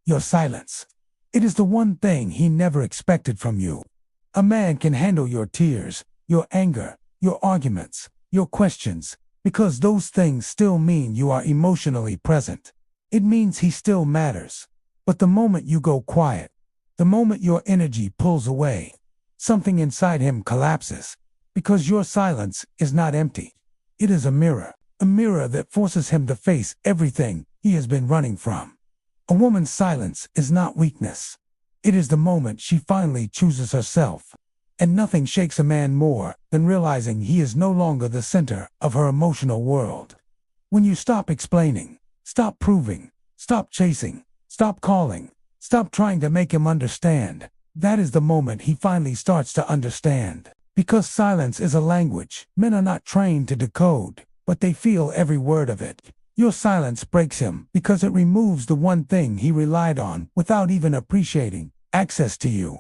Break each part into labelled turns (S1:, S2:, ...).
S1: your silence. It is the one thing he never expected from you. A man can handle your tears, your anger, your arguments, your questions, because those things still mean you are emotionally present. It means he still matters. But the moment you go quiet, the moment your energy pulls away, something inside him collapses, because your silence is not empty. It is a mirror that forces him to face everything he has been running from. A woman's silence is not weakness. It is the moment she finally chooses herself. And nothing shakes a man more than realizing he is no longer the center of her emotional world. When you stop explaining, stop proving, stop chasing, stop calling, stop trying to make him understand, that is the moment he finally starts to understand. Because silence is a language men are not trained to decode, but they feel every word of it. Your silence breaks him because it removes the one thing he relied on without even appreciating: access to you.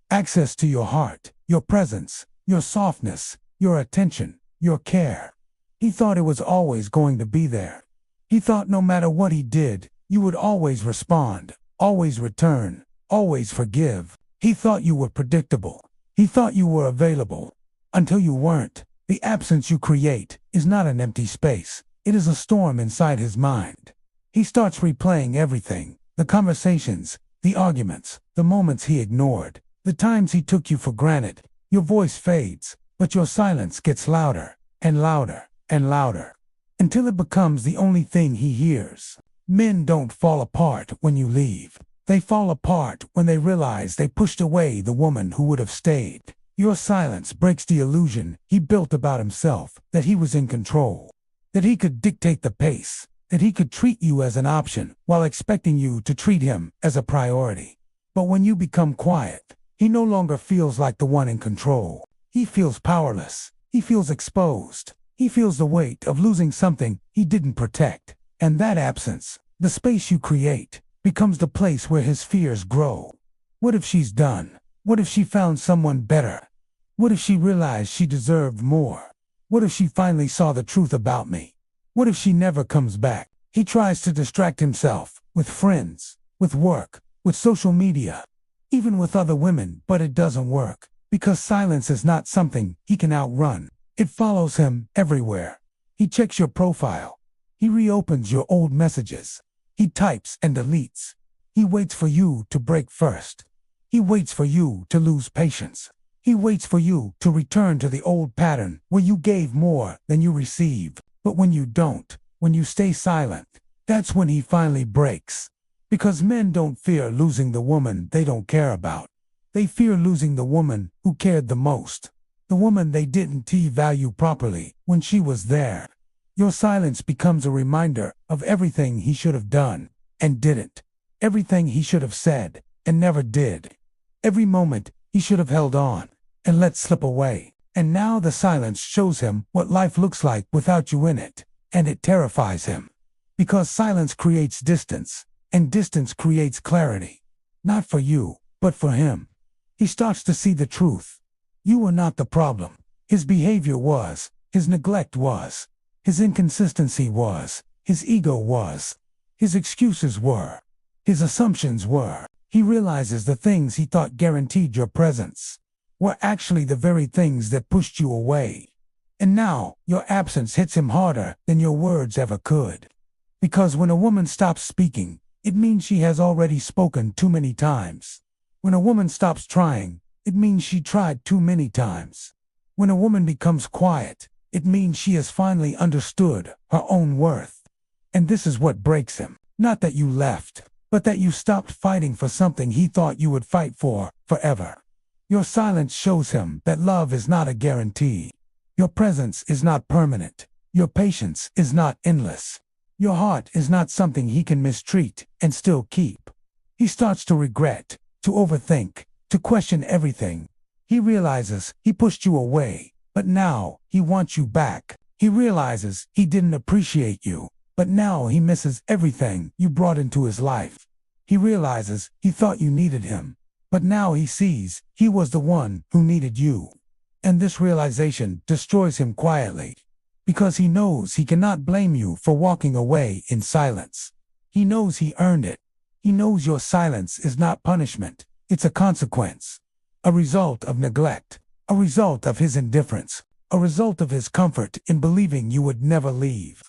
S1: Access to your heart, your presence, your softness, your attention, your care. He thought it was always going to be there. He thought no matter what he did, you would always respond, always return, always forgive. He thought you were predictable. He thought you were available. Until you weren't. The absence you create is not an empty space. It is a storm inside his mind. He starts replaying everything: the conversations, the arguments, the moments he ignored, the times he took you for granted. Your voice fades, but your silence gets louder and louder and louder, until it becomes the only thing he hears. Men don't fall apart when you leave. They fall apart when they realize they pushed away the woman who would have stayed. Your silence breaks the illusion he built about himself, that he was in control, that he could dictate the pace, that he could treat you as an option while expecting you to treat him as a priority. But when you become quiet, he no longer feels like the one in control. He feels powerless. He feels exposed. He feels the weight of losing something he didn't protect. And that absence, the space you create, becomes the place where his fears grow. What if she's done? What if she found someone better? What if she realized she deserved more? What if she finally saw the truth about me? What if she never comes back? He tries to distract himself with friends, with work, with social media, even with other women, but it doesn't work, because silence is not something he can outrun. It follows him everywhere. He checks your profile. He reopens your old messages. He types and deletes. He waits for you to break first. He waits for you to lose patience. He waits for you to return to the old pattern where you gave more than you received. But when you don't, when you stay silent, that's when he finally breaks. Because men don't fear losing the woman they don't care about. They fear losing the woman who cared the most. The woman they didn't value properly when she was there. Your silence becomes a reminder of everything he should have done and didn't. Everything he should have said and never did. Every moment he should have held on and let slip away. And now the silence shows him what life looks like without you in it. And it terrifies him. Because silence creates distance, and distance creates clarity. Not for you, but for him. He starts to see the truth. You were not the problem. His behavior was. His neglect was. His inconsistency was. His ego was. His excuses were. His assumptions were. He realizes the things he thought guaranteed your presence were actually the very things that pushed you away. And now, your absence hits him harder than your words ever could. Because when a woman stops speaking, it means she has already spoken too many times. When a woman stops trying, it means she tried too many times. When a woman becomes quiet, it means she has finally understood her own worth. And this is what breaks him. Not that you left, but that you stopped fighting for something he thought you would fight for forever. Your silence shows him that love is not a guarantee. Your presence is not permanent. Your patience is not endless. Your heart is not something he can mistreat and still keep. He starts to regret, to overthink, to question everything. He realizes he pushed you away, but now he wants you back. He realizes he didn't appreciate you, but now he misses everything you brought into his life. He realizes he thought you needed him, but now he sees he was the one who needed you. And this realization destroys him quietly, because he knows he cannot blame you for walking away in silence. He knows he earned it. He knows your silence is not punishment. It's a consequence. A result of neglect. A result of his indifference. A result of his comfort in believing you would never leave.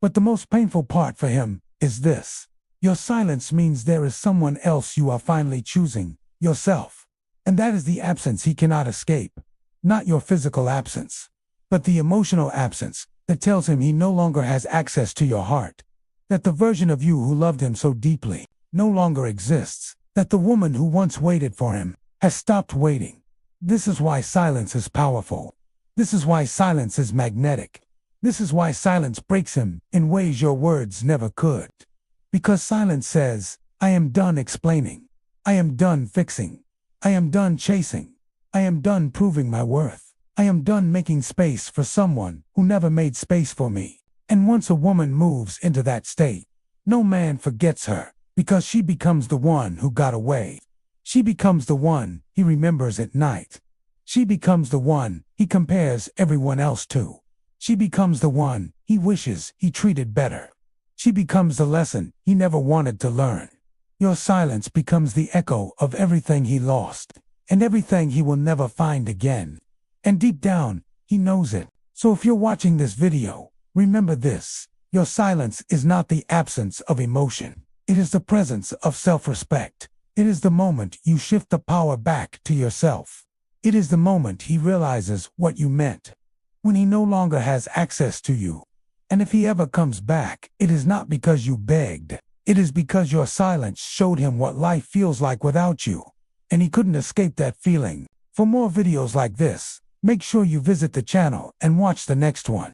S1: But the most painful part for him is this. Your silence means there is someone else you are finally choosing, yourself. And that is the absence he cannot escape. Not your physical absence, but the emotional absence that tells him he no longer has access to your heart. That the version of you who loved him so deeply no longer exists. That the woman who once waited for him has stopped waiting. This is why silence is powerful. This is why silence is magnetic. This is why silence breaks him in ways your words never could. Because silence says, I am done explaining. I am done fixing. I am done chasing. I am done proving my worth. I am done making space for someone who never made space for me. And once a woman moves into that state, no man forgets her, because she becomes the one who got away. She becomes the one he remembers at night. She becomes the one he compares everyone else to. She becomes the one he wishes he treated better. She becomes the lesson he never wanted to learn. Your silence becomes the echo of everything he lost, and everything he will never find again. And deep down, he knows it. So if you're watching this video, remember this. Your silence is not the absence of emotion. It is the presence of self-respect. It is the moment you shift the power back to yourself. It is the moment he realizes what you meant, when he no longer has access to you. And if he ever comes back, it is not because you begged. It is because your silence showed him what life feels like without you. And he couldn't escape that feeling. For more videos like this, make sure you visit the channel and watch the next one.